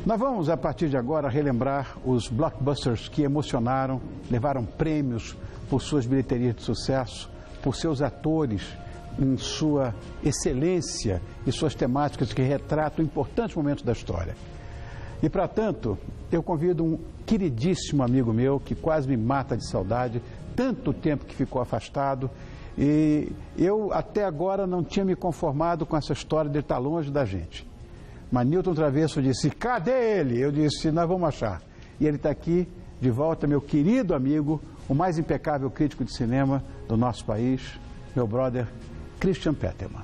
Nós vamos, a partir de agora, relembrar os blockbusters que emocionaram, levaram prêmios por suas bilheterias de sucesso, por seus atores em sua excelência e suas temáticas que retratam importantes momentos da história. E, para tanto, eu convido um queridíssimo amigo meu que quase me mata de saudade, tanto tempo que ficou afastado, e eu até agora não tinha me conformado com essa história de estar longe da gente. Mas Newton Travesso disse, cadê ele? Eu disse, nós vamos achar. E ele está aqui, de volta, meu querido amigo, o mais impecável crítico de cinema do nosso país, meu brother Christian Petermann.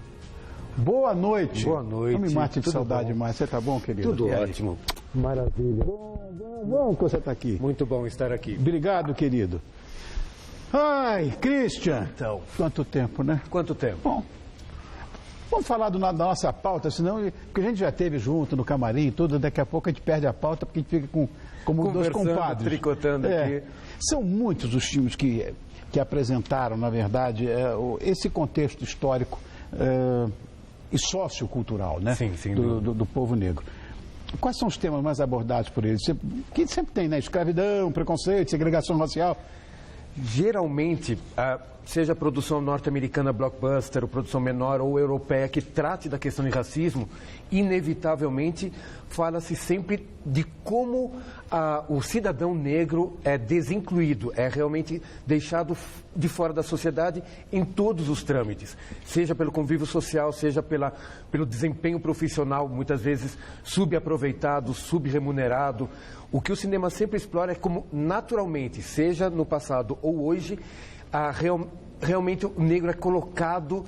Boa noite. Boa noite. Não me mate de Tudo saudade bom? mais. Você está bom, querido? Tudo ótimo. Maravilha. Bom que você está aqui. Muito bom estar aqui. Obrigado, querido. Ai, Christian. Então. Quanto tempo, né? Quanto tempo? Bom, vamos falar da nossa pauta, senão, porque a gente já esteve junto no camarim e tudo, daqui a pouco a gente perde a pauta porque a gente fica como dois compadres. Tricotando aqui. São muitos os filmes que apresentaram, na verdade, esse contexto histórico e sociocultural, né? Sim, sim, do povo negro. Quais são os temas mais abordados por eles? Que sempre tem, né? Escravidão, preconceito, segregação racial. Geralmente, seja a produção norte-americana blockbuster, ou produção menor ou europeia que trate da questão de racismo, inevitavelmente fala-se sempre de como o cidadão negro é desincluído, é realmente deixado de fora da sociedade em todos os trâmites, seja pelo convívio social, seja pelo desempenho profissional, muitas vezes subaproveitado, subremunerado. O que o cinema sempre explora é como, naturalmente, seja no passado ou hoje, realmente o negro é colocado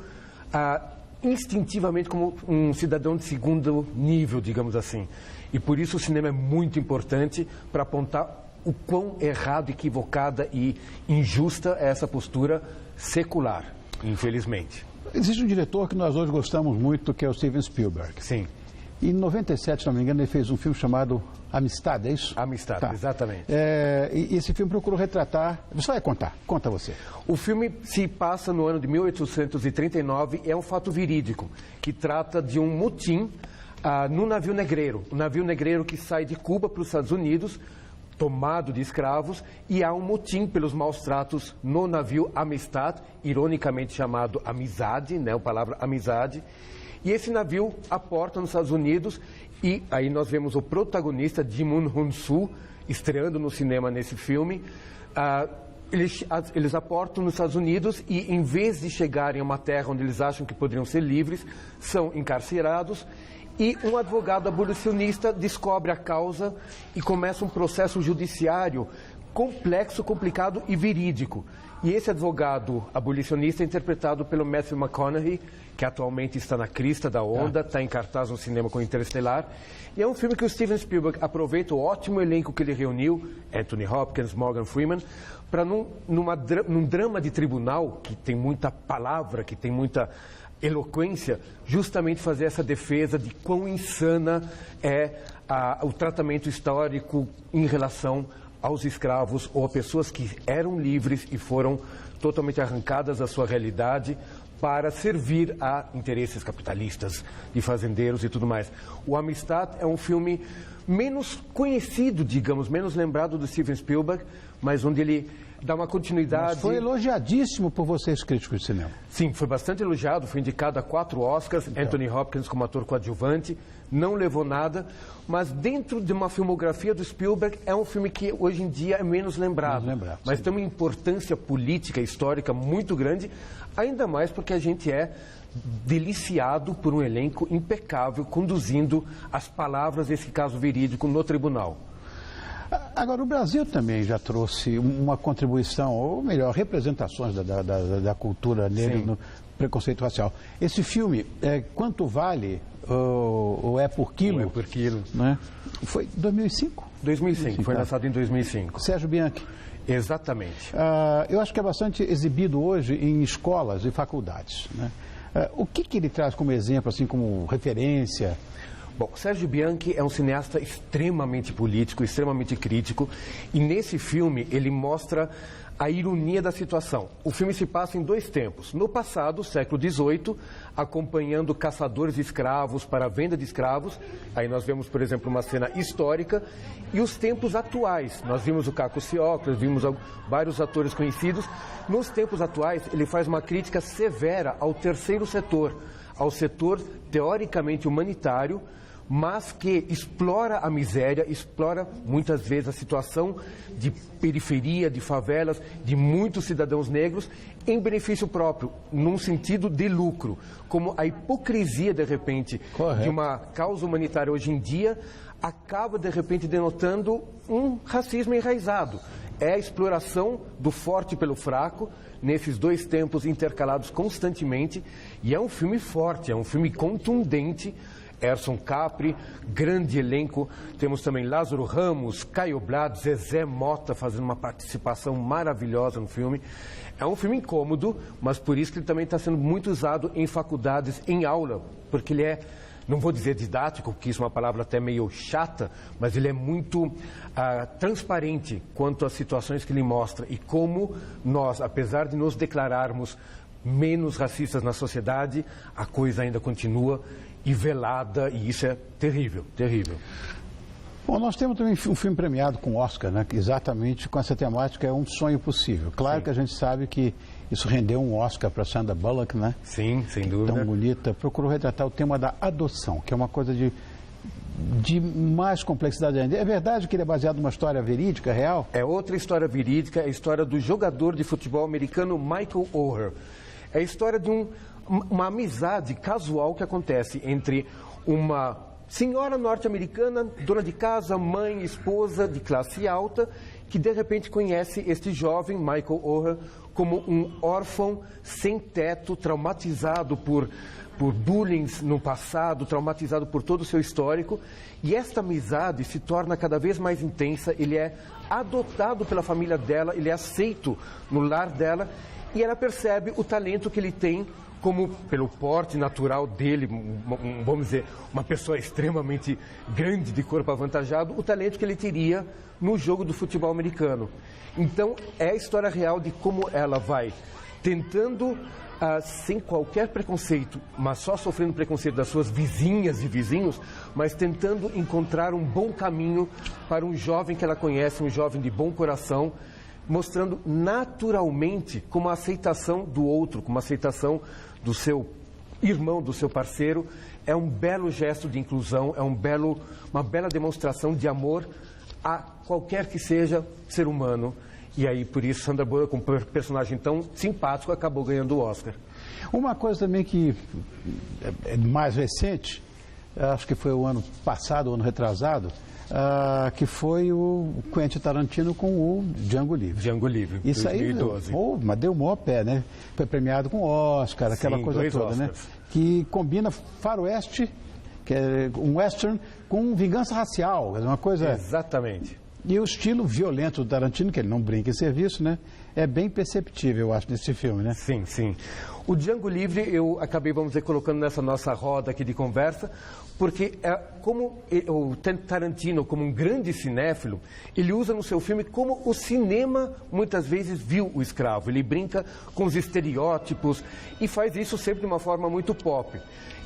instintivamente como um cidadão de segundo nível, digamos assim. E por isso o cinema é muito importante para apontar o quão errado, equivocada e injusta é essa postura secular, infelizmente. Existe um diretor que nós hoje gostamos muito, que é o Steven Spielberg. Sim. E em 97, se não me engano, ele fez um filme chamado Amistad, é isso? Amistad, tá. Exatamente. E esse filme procurou retratar... Você vai contar, conta você. O filme se passa no ano de 1839 e é um fato verídico, que trata de um motim no navio negreiro. O navio negreiro que sai de Cuba para os Estados Unidos, tomado de escravos, e há um motim pelos maus tratos no navio Amistad, ironicamente chamado Amizade, né, a palavra amizade. E esse navio aporta nos Estados Unidos e aí nós vemos o protagonista, Djimon Hounsou, estreando no cinema nesse filme. Eles aportam nos Estados Unidos e, em vez de chegarem a uma terra onde eles acham que poderiam ser livres, são encarcerados. E um advogado abolicionista descobre a causa e começa um processo judiciário complexo, complicado e verídico. E esse advogado abolicionista é interpretado pelo Matthew McConaughey, que atualmente está na crista da onda, está em cartaz no cinema com Interestelar. E é um filme que o Steven Spielberg aproveita o ótimo elenco que ele reuniu, Anthony Hopkins, Morgan Freeman, para num drama de tribunal, que tem muita palavra, que tem muita eloquência, justamente fazer essa defesa de quão insana é o tratamento histórico em relação aos escravos ou a pessoas que eram livres e foram totalmente arrancadas da sua realidade para servir a interesses capitalistas, de fazendeiros e tudo mais. O Amistad é um filme menos conhecido, digamos, menos lembrado do Steven Spielberg, mas onde ele dá uma continuidade... Mas foi elogiadíssimo por vocês, críticos de cinema. Sim, foi bastante elogiado, foi indicado a 4 Oscars, então. Anthony Hopkins como ator coadjuvante, não levou nada, mas dentro de uma filmografia do Spielberg é um filme que hoje em dia é menos lembrado, mas tem uma importância política, histórica muito grande, ainda mais porque a gente é deliciado por um elenco impecável conduzindo as palavras desse caso verídico no tribunal. Agora, o Brasil também já trouxe uma contribuição, ou melhor, representações da cultura negra no preconceito racial. Esse filme, Quanto Vale, ou É por Quilo? É por Quilo. Né? Foi 2005? 2005, foi lançado em 2005. Sérgio Bianchi. Exatamente. Eu acho que é bastante exibido hoje em escolas e faculdades. Né? O que ele traz como exemplo, assim, como referência? Bom, Sergio Bianchi é um cineasta extremamente político, extremamente crítico, e nesse filme ele mostra a ironia da situação. O filme se passa em 2 tempos. No passado, século XVIII, acompanhando caçadores de escravos para a venda de escravos. Aí nós vemos, por exemplo, uma cena histórica. E os tempos atuais. Nós vimos o Caco Cioclas, vimos vários atores conhecidos. Nos tempos atuais, ele faz uma crítica severa ao terceiro setor, ao setor teoricamente humanitário, mas que explora a miséria, explora muitas vezes a situação de periferia, de favelas, de muitos cidadãos negros, em benefício próprio, num sentido de lucro. Como a hipocrisia, de repente, de uma causa humanitária hoje em dia, acaba, de repente, denotando um racismo enraizado. É a exploração do forte pelo fraco, nesses 2 tempos intercalados constantemente, e é um filme forte, é um filme contundente. Erson Capri, grande elenco. Temos também Lázaro Ramos, Caio Blado, Zezé Mota fazendo uma participação maravilhosa no filme. É um filme incômodo, mas por isso que ele também está sendo muito usado em faculdades, em aula, porque ele é, não vou dizer didático, que isso é uma palavra até meio chata, mas ele é muito transparente quanto às situações que ele mostra e como nós, apesar de nos declararmos menos racistas na sociedade, a coisa ainda continua e velada, e isso é terrível, terrível. Bom, nós temos também um filme premiado com Oscar, né? Exatamente com essa temática, é Um Sonho Possível. Claro Sim. que a gente sabe que isso rendeu um Oscar para Sandra Bullock, né? Sim, sem dúvida. Tão bonita. Procurou retratar o tema da adoção, que é uma coisa de mais complexidade ainda. É verdade que ele é baseado numa história verídica, real? É outra história verídica, é a história do jogador de futebol americano Michael Oher. É a história de uma amizade casual que acontece entre uma senhora norte-americana, dona de casa, mãe, esposa de classe alta, que de repente conhece este jovem, Michael Oher, como um órfão sem teto, traumatizado por bullying no passado, traumatizado por todo o seu histórico. E esta amizade se torna cada vez mais intensa, ele é adotado pela família dela, ele é aceito no lar dela, e ela percebe o talento que ele tem, como pelo porte natural dele, vamos dizer, uma pessoa extremamente grande, de corpo avantajado, o talento que ele teria no jogo do futebol americano. Então, é a história real de como ela vai tentando, sem qualquer preconceito, mas só sofrendo preconceito das suas vizinhas e vizinhos, mas tentando encontrar um bom caminho para um jovem que ela conhece, um jovem de bom coração, mostrando naturalmente como a aceitação do outro, como a aceitação do seu irmão, do seu parceiro, é um belo gesto de inclusão, é uma bela demonstração de amor a qualquer que seja ser humano. E aí, por isso, Sandra Bullock, com um personagem tão simpático, acabou ganhando o Oscar. Uma coisa também que é mais recente, acho que foi o ano passado, o ano retrasado, que foi o Quentin Tarantino com o Django Livre. Django Livre, isso 2012. Aí, mas deu o maior pé, né? Foi premiado com Oscar, aquela Sim, coisa toda, Oscars, né? Que combina faroeste, que é um western, com vingança racial, uma coisa... Exatamente. E o estilo violento do Tarantino, que ele não brinca em serviço, né? É bem perceptível, eu acho, nesse filme, né? Sim, sim. O Django Livre eu acabei, vamos dizer, colocando nessa nossa roda aqui de conversa, porque como o Tarantino, como um grande cinéfilo, ele usa no seu filme como o cinema muitas vezes viu o escravo. Ele brinca com os estereótipos e faz isso sempre de uma forma muito pop.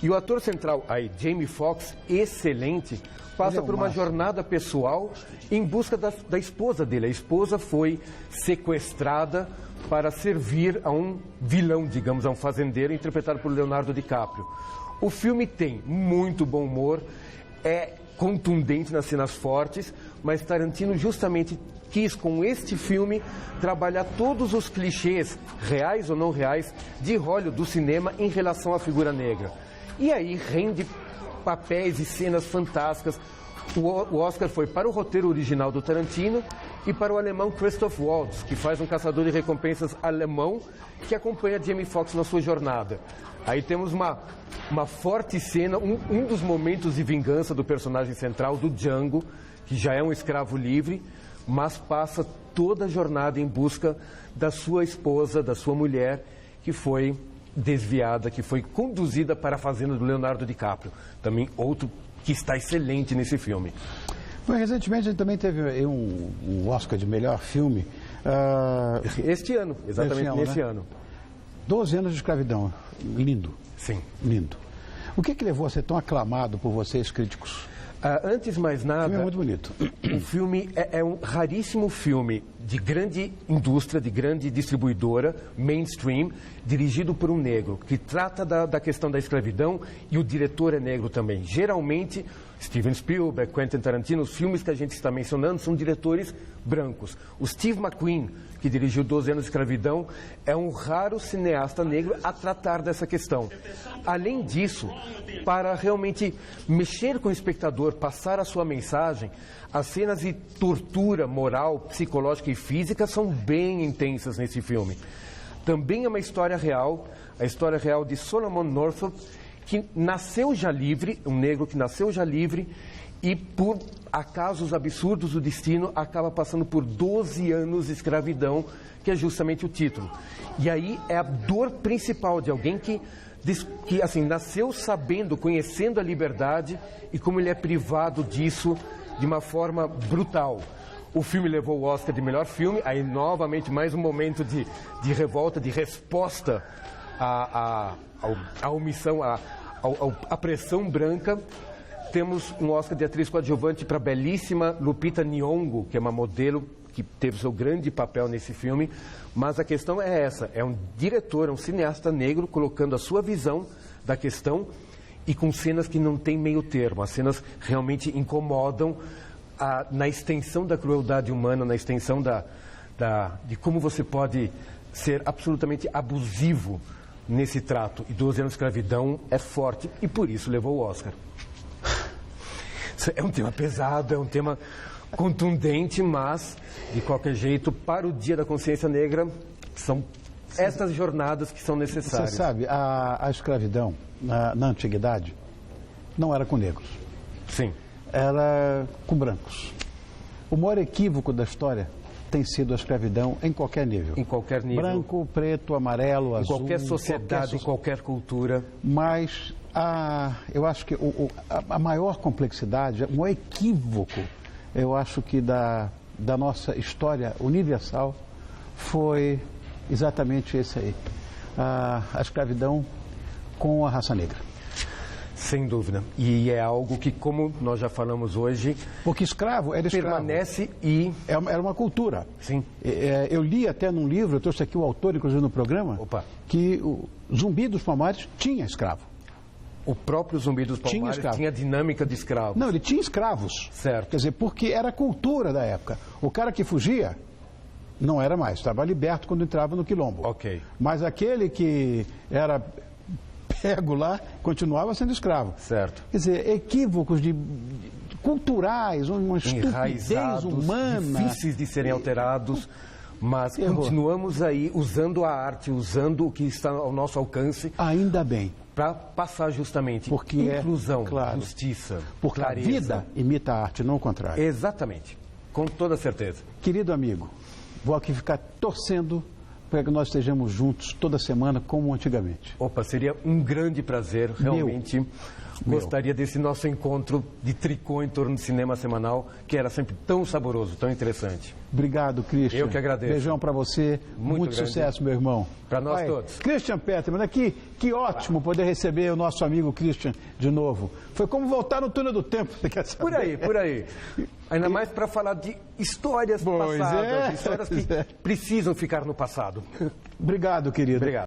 E o ator central, aí, Jamie Foxx, excelente, passa por uma jornada pessoal em busca da esposa dele. A esposa foi sequestrada para servir a um vilão, digamos, a um fazendeiro, interpretado por Leonardo DiCaprio. O filme tem muito bom humor, é contundente nas cenas fortes, mas Tarantino justamente quis, com este filme, trabalhar todos os clichês, reais ou não reais, de Hollywood, do cinema, em relação à figura negra. E aí rende papéis e cenas fantásticas. O Oscar foi para o roteiro original do Tarantino e para o alemão Christoph Waltz, que faz um caçador de recompensas alemão que acompanha Jamie Foxx na sua jornada. Aí temos uma forte cena, um dos momentos de vingança do personagem central, do Django, que já é um escravo livre, mas passa toda a jornada em busca da sua esposa, da sua mulher, que foi desviada, que foi conduzida para a fazenda do Leonardo DiCaprio. Também outro que está excelente nesse filme. Bom, recentemente a gente também teve um Oscar de melhor filme. Este ano, exatamente nesse ano. 12 anos de escravidão. Lindo. Sim. Lindo. O que levou a ser tão aclamado por vocês, críticos? Antes de mais nada, O filme é muito bonito. O filme é um raríssimo filme de grande indústria, de grande distribuidora, mainstream, dirigido por um negro, que trata da questão da escravidão, e o diretor é negro também. Geralmente, Steven Spielberg, Quentin Tarantino, os filmes que a gente está mencionando são diretores brancos. O Steve McQueen, que dirigiu 12 anos de escravidão, é um raro cineasta negro a tratar dessa questão. Além disso, para realmente mexer com o espectador, passar a sua mensagem, as cenas de tortura moral, psicológica e física são bem intensas nesse filme. Também é uma história real, a história real de Solomon Northup, que nasceu já livre, um negro que nasceu já livre, e por acasos absurdos do destino acaba passando por 12 anos de escravidão, que é justamente o título. E aí é a dor principal de alguém que assim, nasceu sabendo, conhecendo a liberdade, e como ele é privado disso de uma forma brutal. O filme levou o Oscar de melhor filme, aí novamente mais um momento de revolta, de resposta à omissão, à pressão branca. Temos um Oscar de atriz coadjuvante para a belíssima Lupita Nyong'o, que é uma modelo que teve seu grande papel nesse filme. Mas a questão é essa, é um diretor, um cineasta negro colocando a sua visão da questão e com cenas que não tem meio termo. As cenas realmente incomodam na extensão da crueldade humana, na extensão de como você pode ser absolutamente abusivo nesse trato. E 12 anos de escravidão é forte e por isso levou o Oscar. É um tema pesado, é um tema contundente, mas, de qualquer jeito, para o Dia da Consciência Negra, são estas jornadas que são necessárias. Você sabe, a escravidão, na antiguidade, não era com negros. Sim. Era com brancos. O maior equívoco da história tem sido a escravidão em qualquer nível. Em qualquer nível. Branco, preto, amarelo, azul. Em qualquer sociedade, em qualquer cultura. Mas eu acho que a maior complexidade, o maior equívoco, eu acho que da nossa história universal foi exatamente esse aí. A escravidão com a raça negra. Sem dúvida. E é algo que, como nós já falamos hoje... Porque escravo era escravo. Permanece e... Era uma cultura. Sim. Eu li até num livro, eu trouxe aqui o autor, inclusive, no programa, que o Zumbi dos Palmares tinha escravo. O próprio Zumbi dos Palmares tinha dinâmica de escravo. Não, ele tinha escravos. Certo. Quer dizer, porque era a cultura da época. O cara que fugia não era mais, estava liberto quando entrava no quilombo. Ok. Mas aquele que era pego lá, continuava sendo escravo. Certo. Quer dizer, equívocos culturais, uma estupidez humana. Difíceis de serem alterados, mas continuamos aí usando a arte, usando o que está ao nosso alcance. Ainda bem. Para passar justamente porque inclusão, justiça, porque clareza. A vida imita a arte, não o contrário. Exatamente, com toda certeza. Querido amigo, vou aqui ficar torcendo para que nós estejamos juntos toda semana como antigamente. Opa, seria um grande prazer, realmente. Gostaria desse nosso encontro de tricô em torno do cinema semanal, que era sempre tão saboroso, tão interessante. Obrigado, Christian. Eu que agradeço. Beijão para você. Muito sucesso, meu irmão. Para nós todos. Christian Petermann aqui. Que ótimo poder receber o nosso amigo Christian de novo. Foi como voltar no túnel do tempo. Você quer saber? Por aí. Ainda mais para falar de histórias passadas, histórias que precisam ficar no passado. Obrigado, querido. Obrigado.